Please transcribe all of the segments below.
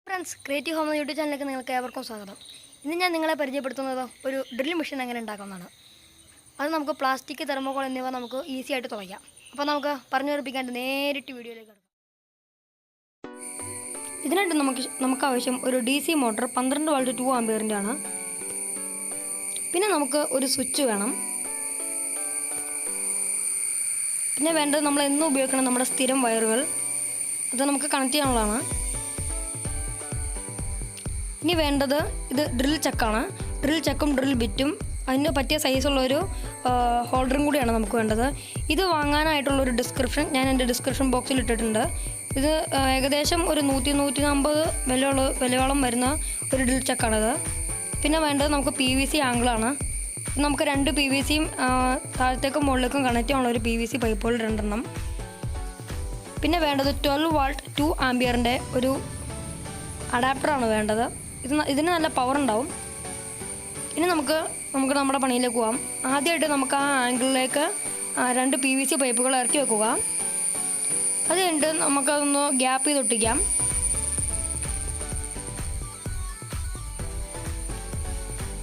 Friends, creative home YouTube ചാനലിലേക്ക് നിങ്ങൾക്ക് ഏവർക്കും സ്വാഗതം. ഇന്ന് ഞാൻ നിങ്ങളെ പരിചയപ്പെടുത്തുന്നത് ഒരു ഡ്രിൽ മെഷീൻ എങ്ങനെ ഉണ്ടാക്കുന്നതാണ്. അത് നമുക്ക് പ്ലാസ്റ്റിക്, തെർമോകോൾ എന്നിവ നമുക്ക് ഈസി ആയിട്ട് തുറയ്ക്കാം. അപ്പോൾ നമുക്ക് പറഞ്ഞു ഉറപ്പിക്കാണ്ട് നേരിട്ട് വീഡിയോയിലേക്ക് കിടക്കാം. ഇതിനായിട്ട് നമുക്ക് ആവശ്യം ഒരു DC മോട്ടർ 12 വോൾട്ട് 2 ആമ്പിയറിൻ്റെ ആണ്. പിന്നെ നമുക്ക് ഒരു സ്വിച്ച് വേണം. പിന്നെ വേണ്ടത് നമ്മൾ എന്നും ഉപയോഗിക്കണം നമ്മുടെ സ്ഥിരം വയറുകൾ. അത് നമുക്ക് കണക്ട് ചെയ്യാനുള്ളതാണ്. ഇനി വേണ്ടത് ഇത് ഡ്രിൽ ചക്കാണ്. ഡ്രിൽ ചക്കും ഡ്രിൽ ബിറ്റും അതിന് പറ്റിയ സൈസുള്ളൊരു ഹോൾഡറും കൂടിയാണ് നമുക്ക് വേണ്ടത്. ഇത് വാങ്ങാനായിട്ടുള്ളൊരു ഡിസ്ക്രിപ്ഷൻ ഞാൻ എൻ്റെ ഡിസ്ക്രിപ്ഷൻ ബോക്സിൽ ഇട്ടിട്ടുണ്ട്. ഇത് ഏകദേശം ഒരു 100-150 വിലയോളം വരുന്ന ഒരു ഡ്രിൽ ചക്കാണിത്. പിന്നെ വേണ്ടത് നമുക്ക് PVC ആംഗിളാണ്. നമുക്ക് 2 PVCയും താഴത്തേക്കും മുകളിലേക്കും കണക്ട് ചെയ്യാനുള്ള ഒരു PVC പൈപ്പുകൾ 2 എണ്ണം. പിന്നെ വേണ്ടത് 12 വോൾട്ട് 2 ആമ്പിയറിൻ്റെ ഒരു അഡാപ്റ്ററാണ് വേണ്ടത്. ഇതിന് നല്ല പവർ ഉണ്ടാവും. ഇനി നമുക്ക് നമ്മുടെ പണിയിലേക്ക് പോകാം. ആദ്യമായിട്ട് നമുക്ക് ആ ആംഗിളിലേക്ക് 2 PVC പൈപ്പുകൾ ഇറക്കി വെക്കുക. അത് കഴിഞ്ഞിട്ട് നമുക്കതൊന്ന് ഗ്യാപ്പ് ചെയ്ത് ഒട്ടിക്കാം.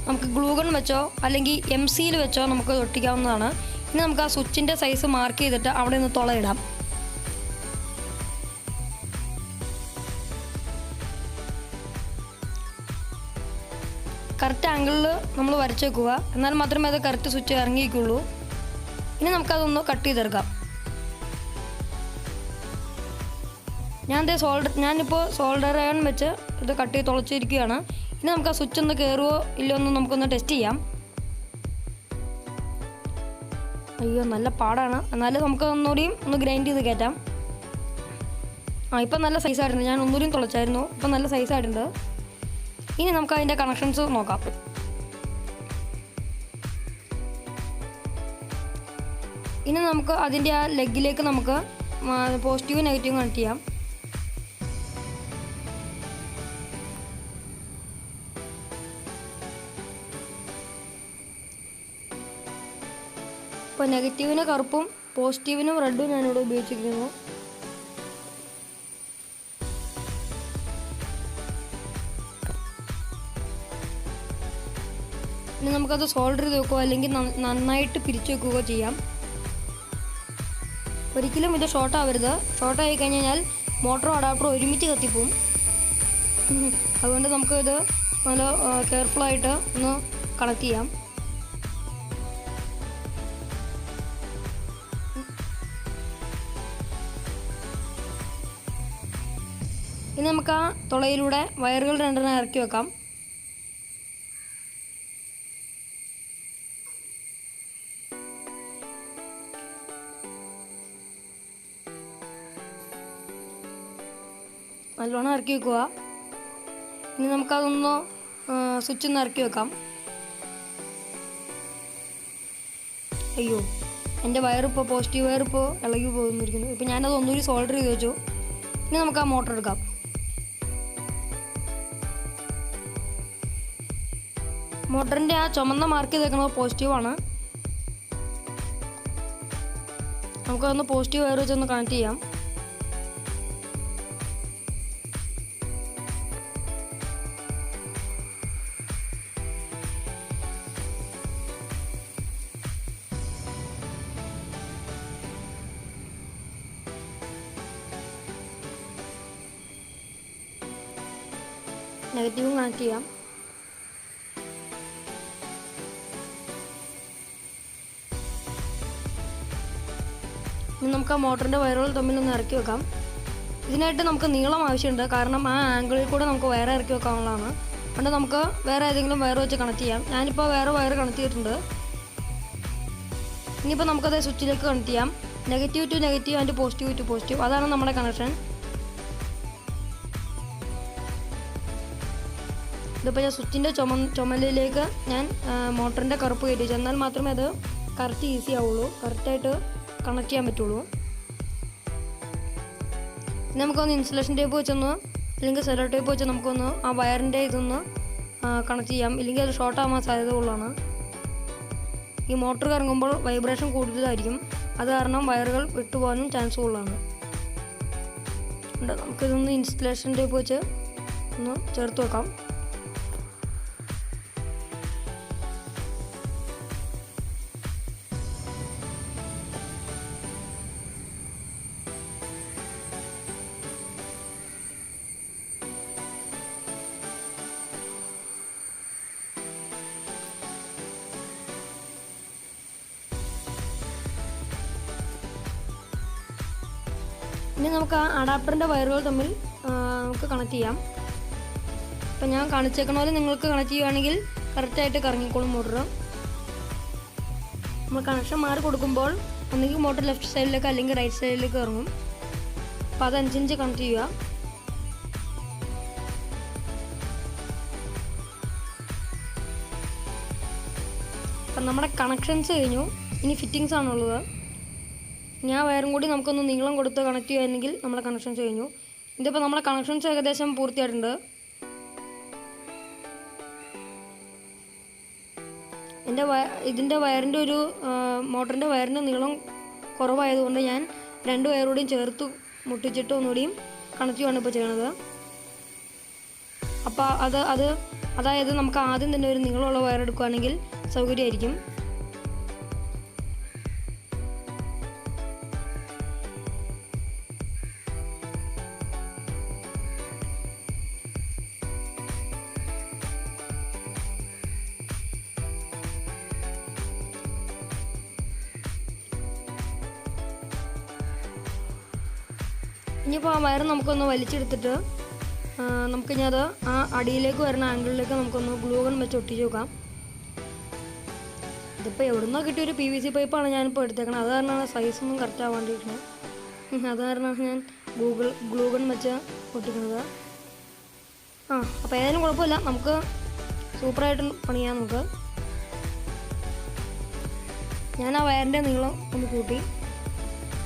നമുക്ക് ഗ്ലൂഗൺ വെച്ചോ അല്ലെങ്കിൽ MC-യിൽ വെച്ചോ നമുക്ക് ഒട്ടിക്കാവുന്നതാണ്. ഇനി നമുക്ക് ആ സ്വിച്ചിൻ്റെ സൈസ് മാർക്ക് ചെയ്തിട്ട് അവിടെ നിന്ന് തുളയിടാം. കറക്റ്റ് ആംഗിളിൽ നമ്മൾ വരച്ച് വെക്കുക. എന്നാൽ മാത്രമേ അത് കറക്റ്റ് സ്വിച്ച് ഇറങ്ങിയിരിക്കുള്ളൂ. ഇനി നമുക്കതൊന്ന് കട്ട് ചെയ്തെടുക്കാം. ഞാനിപ്പോൾ സോൾഡർ അയൺ വെച്ച് ഇത് കട്ട് ചെയ്ത് തുളച്ചിരിക്കുകയാണ്. ഇനി നമുക്ക് ആ സ്വിച്ച് ഒന്ന് കയറുമോ ഇല്ലയോ എന്ന് നമുക്കൊന്ന് ടെസ്റ്റ് ചെയ്യാം. അയ്യോ, നല്ല പാടാണ്. എന്നാലും നമുക്ക് ഒന്നുകൂടിയും ഒന്ന് ഗ്രൈൻഡ് ചെയ്ത് കയറ്റാം. ഇപ്പം നല്ല സൈസായിട്ടുണ്ട്. ഞാൻ ഒന്നുകൂടിയും തുളച്ചായിരുന്നു. ഇപ്പം നല്ല സൈസായിട്ടുണ്ട്. ഇനി നമുക്ക് അതിൻ്റെ കണക്ഷൻസ് നോക്കാം. ഇനി നമുക്ക് അതിൻ്റെ ആ ലെഗിലേക്ക് നമുക്ക് പോസിറ്റീവും നെഗറ്റീവും കണക്ട് ചെയ്യാം. ഇപ്പോൾ നെഗറ്റീവിന് കറുപ്പും പോസിറ്റീവിനും റെഡും ഞാനിവിടെ ഉപയോഗിച്ചിരിക്കുന്നു. ഇനി നമുക്കത് സോൾഡർ ചെയ്ത് വെക്കുകയോ അല്ലെങ്കിൽ നന്നായിട്ട് പിരിച്ചു വെക്കുകയോ ചെയ്യാം. ഒരിക്കലും ഇത് ഷോർട്ട് ആവരുത്. ഷോർട്ടായി കഴിഞ്ഞാൽ മോട്ടറും അഡാപ്റ്ററും ഒരുമിച്ച് കത്തിപ്പോവും. അതുകൊണ്ട് നമുക്കിത് നല്ല കെയർഫുള്ളായിട്ട് ഒന്ന് കണക്ട് ചെയ്യാം. ഇനി നമുക്ക് ആ തുളയിലൂടെ വയറുകൾ 2 ഇറക്കി വെക്കാം. നല്ലോണം ഇറക്കി വെക്കുക. ഇനി നമുക്കതൊന്ന് സ്വിച്ച് ഒന്ന് ഇറക്കി വെക്കാം. അയ്യോ, എൻ്റെ വയറിപ്പോൾ പോസിറ്റീവ് വയറിപ്പോൾ ഇളകി പോകുന്നിരിക്കുന്നു. ഇപ്പോൾ ഞാനത് ഒന്നുകൂടി സോൾഡർ ചെയ്ത് വെച്ചു. ഇനി നമുക്ക് ആ മോട്ടർ എടുക്കാം. മോട്ടറിൻ്റെ ആ ചുമന്ന മാർക്ക് ചെയ്തേക്കുന്നത് പോസിറ്റീവാണ്. നമുക്കതൊന്ന് പോസിറ്റീവ് വയർ വെച്ചൊന്ന് കണക്ട് ചെയ്യാം. നെഗറ്റീവും കണക്ട് ചെയ്യാം. ഇനി നമുക്ക് ആ മോട്ടറിൻ്റെ വയറുകൾ തമ്മിലൊന്ന് ഇറക്കി വെക്കാം. ഇതിനായിട്ട് നമുക്ക് നീളം ആവശ്യമുണ്ട്. കാരണം ആ ആംഗിളിൽ കൂടെ നമുക്ക് വയർ ഇറക്കി വെക്കാനുള്ളതാണ്. അതുകൊണ്ട് നമുക്ക് വേറെ ഏതെങ്കിലും വയർ വെച്ച് കണക്ട് ചെയ്യാം. ഞാനിപ്പോൾ വേറെ വയർ കണക്ട് ചെയ്തിട്ടുണ്ട്. ഇനിയിപ്പോൾ നമുക്കത് സ്വിച്ചിലേക്ക് കണക്ട് ചെയ്യാം. Negative to negative and positive to positive, അതാണ് നമ്മുടെ കണക്ഷൻ. ഇതിപ്പോൾ ഞാൻ സ്വിച്ചിൻ്റെ ചുമലിലേക്ക് ഞാൻ മോട്ടറിൻ്റെ കറുപ്പ് കയറ്റി. എന്നാൽ മാത്രമേ അത് കറക്റ്റ് ഈസി ആവുള്ളൂ, കറക്റ്റായിട്ട് കണക്ട് ചെയ്യാൻ പറ്റുള്ളൂ. നമുക്കൊന്ന് ഇൻസുലേഷൻ ടേപ്പ് വെച്ചൊന്ന് അല്ലെങ്കിൽ സെല്ലോ ടേപ്പ് വെച്ച് നമുക്കൊന്ന് ആ വയറിൻ്റെ ഇതൊന്ന് കണക്ട് ചെയ്യാം. ഇല്ലെങ്കിൽ അത് ഷോർട്ട് ആവാൻ സാധ്യത ഉള്ളതാണ്. ഈ മോട്ടർ കറങ്ങുമ്പോൾ വൈബ്രേഷൻ കൂടുതലായിരിക്കും. അത് കാരണം വയറുകൾ വിട്ടുപോകാനും ചാൻസ് ഉള്ളതാണ്. നമുക്കിതൊന്ന് ഇൻസുലേഷൻ ടേപ്പ് വെച്ച് ഒന്ന് ചേർത്ത് വെക്കാം. ഇനി നമുക്ക് ആ അഡാപ്റ്ററിൻ്റെ വയറുകൾ തമ്മിൽ നമുക്ക് കണക്ട് ചെയ്യാം. ഇപ്പം ഞാൻ കാണിച്ചേക്കണ പോലെ നിങ്ങൾക്ക് കണക്ട് ചെയ്യുകയാണെങ്കിൽ കറക്റ്റായിട്ട് കറങ്ങിക്കോളും മോട്ടർ. നമ്മൾ കണക്ഷൻ മാറി കൊടുക്കുമ്പോൾ ഒന്നുകിൽ മോട്ടർ ലെഫ്റ്റ് സൈഡിലേക്ക് അല്ലെങ്കിൽ റൈറ്റ് സൈഡിലേക്ക് ഇറങ്ങും. അപ്പോൾ അതനുസരിച്ച് കണക്ട് ചെയ്യുക. അപ്പം നമ്മുടെ കണക്ഷൻസ് കഴിഞ്ഞു. ഇനി ഫിറ്റിങ്സ് ആണുള്ളത്. ഞാൻ വയറും കൂടി നമുക്കൊന്ന് നീളം കൊടുത്ത് കണക്ട് ചെയ്യുകയാണെങ്കിൽ നമ്മുടെ കണക്ഷൻസ് കഴിഞ്ഞു. ഇതിപ്പോൾ നമ്മുടെ കണക്ഷൻസ് ഏകദേശം പൂർത്തിയായിട്ടുണ്ട്. ഇതിൻ്റെ വയറിൻ്റെ ഒരു മോട്ടറിൻ്റെ വയറിൻ്റെ നീളം കുറവായതുകൊണ്ട് ഞാൻ 2 വയറൂടെയും ചേർത്ത് മുട്ടിച്ചിട്ട് ഒന്നുകൂടിയും കണക്ട് ചെയ്യുകയാണ് ഇപ്പോൾ ചെയ്യണത്. അപ്പോൾ അതായത് നമുക്ക് ആദ്യം തന്നെ ഒരു നീളമുള്ള വയർ എടുക്കുകയാണെങ്കിൽ സൗകര്യമായിരിക്കും. ഇനിയിപ്പോൾ ആ വയർ നമുക്കൊന്ന് വലിച്ചെടുത്തിട്ട് നമുക്കിനി അത് ആ അടിയിലേക്ക് വരുന്ന ആംഗിളിലേക്ക് നമുക്കൊന്ന് ഗ്ലൂ ഗൺ വെച്ച് ഒട്ടിച്ച് നോക്കാം. ഇതിപ്പോൾ എവിടുന്നോ കിട്ടിയൊരു PVC പൈപ്പാണ് ഞാനിപ്പോൾ എടുത്തേക്കണം. അത് കാരണമാണ് സൈസൊന്നും കറക്റ്റ് ആവാണ്ടിരിക്കുന്നത്. അത് കാരണമാണ് ഞാൻ ഗ്ലൂ ഗൺ വെച്ച് ഒട്ടിക്കുന്നത്. അപ്പോൾ ഏതായാലും കുഴപ്പമില്ല, നമുക്ക് സൂപ്പറായിട്ട് പണിയാം. ഞാൻ ആ വയറിൻ്റെ നീളം ഒന്ന് കൂട്ടി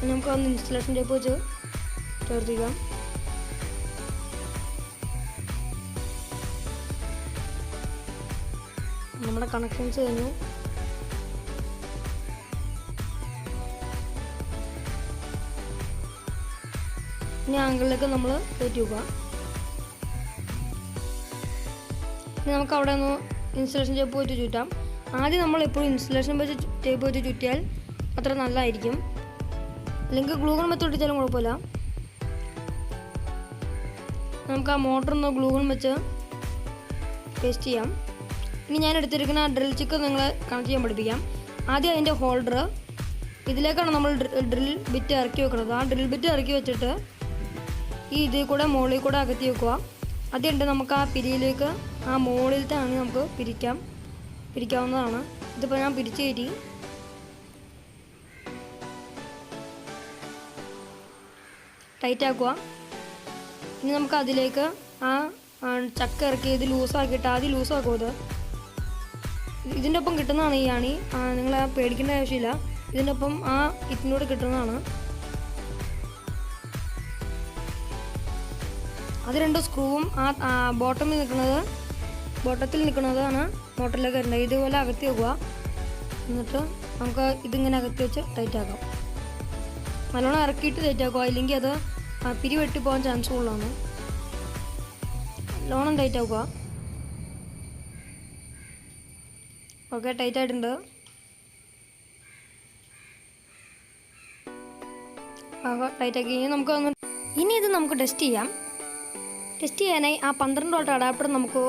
നമുക്ക് ഒന്ന് ഇൻസ്റ്റലേഷൻ ടേപ്പ് വെച്ച് ചേർത്തിക്കാം. നമ്മുടെ കണക്ഷൻസ് കഴിഞ്ഞു. ഇനി ആംഗിളിലേക്ക് നമ്മൾ കയറ്റി വെക്കുക. ഇനി നമുക്ക് അവിടെ ഒന്ന് ഇൻസ്റ്റലേഷൻ ടേപ്പ് വെച്ച് ചുറ്റാം. ആദ്യം നമ്മൾ എപ്പോഴും ഇൻസ്റ്റലേഷൻ ടേപ്പ് വെച്ച് ചുറ്റിയാൽ അത്ര നല്ലതായിരിക്കും. അല്ലെങ്കിൽ ഗ്ലൂ ഗൺ വെച്ച് ഒട്ടിച്ചാലും കുഴപ്പമില്ല. നമുക്ക് ആ മോട്ടറൊന്ന് ഗ്ലൂ ഗൺ വെച്ച് പേസ്റ്റ് ചെയ്യാം. ഇനി ഞാൻ എടുത്തിരിക്കുന്ന ആ ഡ്രിൽ ചിക്ക് നിങ്ങളെ കണക്ട് ചെയ്യാൻ പഠിപ്പിക്കാം. ആദ്യം അതിൻ്റെ ഹോൾഡർ ഇതിലേക്കാണ് നമ്മൾ ഡ്രിൽ ബിറ്റ് ഇറക്കി വെക്കുന്നത്. ആ ഡ്രിൽ ബിറ്റ് ഇറക്കി വെച്ചിട്ട് ഈ ഇതിൽ കൂടെ മുകളിൽ കൂടെ അകത്തി വെക്കുക. അതുകൊണ്ട് നമുക്ക് ആ പിരിയിലേക്ക് ആ മുകളിലത്തെ ആണെങ്കിൽ നമുക്ക് പിരിക്കാവുന്നതാണ്. ഇതിപ്പോൾ ഞാൻ പിരിച്ച് കയറ്റി. ടൈറ്റ് ആക്കുക. ഇനി നമുക്ക് അതിലേക്ക് ആ ചക്ക ഇറക്കി ഇത് ലൂസാക്കിയിട്ട് ആദ്യം ലൂസാക്കും. ഇതിൻ്റെ ഒപ്പം കിട്ടുന്നതാണ് ഈ ആണി. നിങ്ങൾ പേടിക്കേണ്ട ആവശ്യമില്ല. ഇതിൻ്റെ ഒപ്പം ആ കിറ്റിനോട് കിട്ടുന്നതാണ്. അത് 2 സ്ക്രൂവും ആ ബോട്ടത്തിൽ നിൽക്കുന്നതാണ് മോട്ടറിലേക്ക് വരേണ്ടത്. ഇതുപോലെ അകത്തി വെക്കുക. എന്നിട്ട് നമുക്ക് ഇതിങ്ങനെ അകത്തി വെച്ച് ടൈറ്റ് ആക്കാം. നല്ലോണം ഇറക്കിയിട്ട് ടൈറ്റ് ആക്കുക. ഇല്ലെങ്കിൽ അത് പിരി വെട്ടിപ്പോകാൻ ചാൻസ് ഉള്ളതാണ്. നല്ലോണം ടൈറ്റ് ആക്കുക. ഓക്കെ, ടൈറ്റ് ആയിട്ടുണ്ട്. ടൈറ്റ് ആക്കി ഇനി ഇത് നമുക്ക് ടെസ്റ്റ് ചെയ്യാം. ടെസ്റ്റ് ചെയ്യാനായി ആ 12 വോൾട്ട് അഡാപ്റ്റർ നമുക്ക്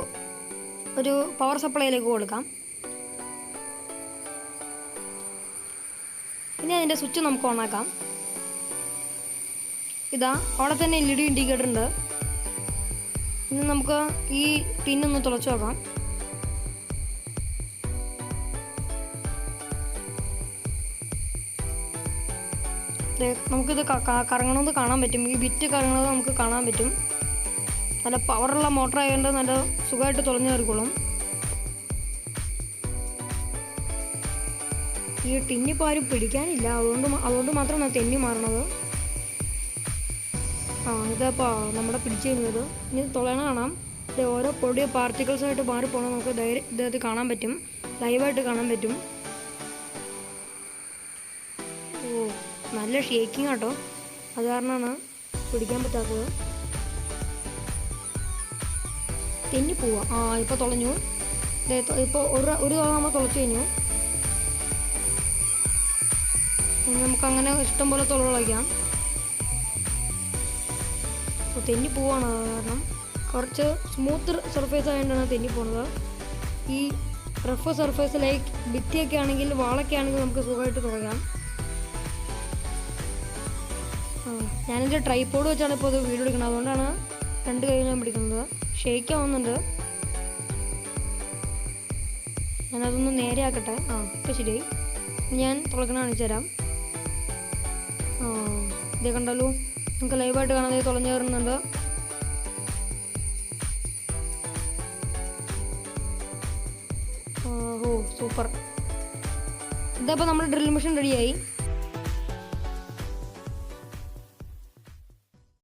ഒരു പവർ സപ്ലൈയിലേക്ക് കൊടുക്കാം. ഇനി അതിൻ്റെ സ്വിച്ച് നമുക്ക് ഓണാക്കാം. ഇതാ അവിടെ തന്നെ LED ഇൻഡിക്കേറ്റർ ഉണ്ട്. ഇനി നമുക്ക് ഈ പിന്നൊന്ന് തുളച്ച് നോക്കാം. നമുക്കിത് കറങ്ങണമെന്ന് കാണാൻ പറ്റും. ഈ ബിറ്റ് കറങ്ങണത് നമുക്ക് കാണാൻ പറ്റും. നല്ല പവറുള്ള മോട്ടർ ആയതുകൊണ്ട് നല്ല സുഖമായിട്ട് തുളഞ്ഞു കയറിക്കോളും. ഈ ടിന്നിപ്പോൾ ആരും പിടിക്കാനില്ല. അതുകൊണ്ട് മാത്രമാണ് തെന്നി മാറണത്. ഇതപ്പോൾ നമ്മുടെ പിടിച്ചു കഴിഞ്ഞത്. ഇനി തുളയണ കാണാം. ഇത് ഓരോ പൊടിയോ പാർട്ടിക്കിൾസായിട്ട് മാറിപ്പോകണം. നമുക്ക് ഇദ്ദേഹത്ത് കാണാൻ പറ്റും, ലൈവായിട്ട് കാണാൻ പറ്റും. നല്ല ഷേക്കിംഗ് ആട്ടോ. അത് കാരണമാണ് പിടിക്കാൻ പറ്റാത്തത്. തെന്നി പോവാം. ഇപ്പോൾ തുളഞ്ഞു. ഇപ്പോൾ ഒരു തവണ നമ്മൾ തുളച്ചു കഴിഞ്ഞു. നമുക്കങ്ങനെ ഇഷ്ടം പോലെ തുളയ്ക്കാം. അപ്പോൾ തെന്നി പോവാണ്, കാരണം കുറച്ച് സ്മൂത്ത് സർഫേസ് ആയതുകൊണ്ടാണ് തെന്നി പോകുന്നത്. ഈ റഫ് സർഫേസ് ലൈക്ക് ഭിത്തിയൊക്കെ ആണെങ്കിൽ, വാളൊക്കെ ആണെങ്കിൽ നമുക്ക് സുഖമായിട്ട് തുളയ്ക്കാം. ഞാനെൻ്റെ ട്രൈപോഡ് വെച്ചാണ് ഇപ്പോൾ ഇത് വീഡിയോ എടുക്കുന്നത്, അതുകൊണ്ടാണ് 2 കൈ ഞാൻ പിടിക്കുന്നത്. ഷേക്ക് ആവുന്നുണ്ട്. ഞാനതൊന്ന് നേരെ ആക്കട്ടെ. ഇപ്പോൾ ശരിയായി. ഞാൻ തുളക്കണ കാണിച്ചു തരാം. ഇതേ കണ്ടല്ലോ, നമുക്ക് ലൈവായിട്ട് കാണാതെ തുളഞ്ഞു കയറുന്നുണ്ട്. സൂപ്പർ. ഇതപ്പോൾ നമ്മുടെ ഡ്രിൽ മെഷീൻ റെഡിയായി.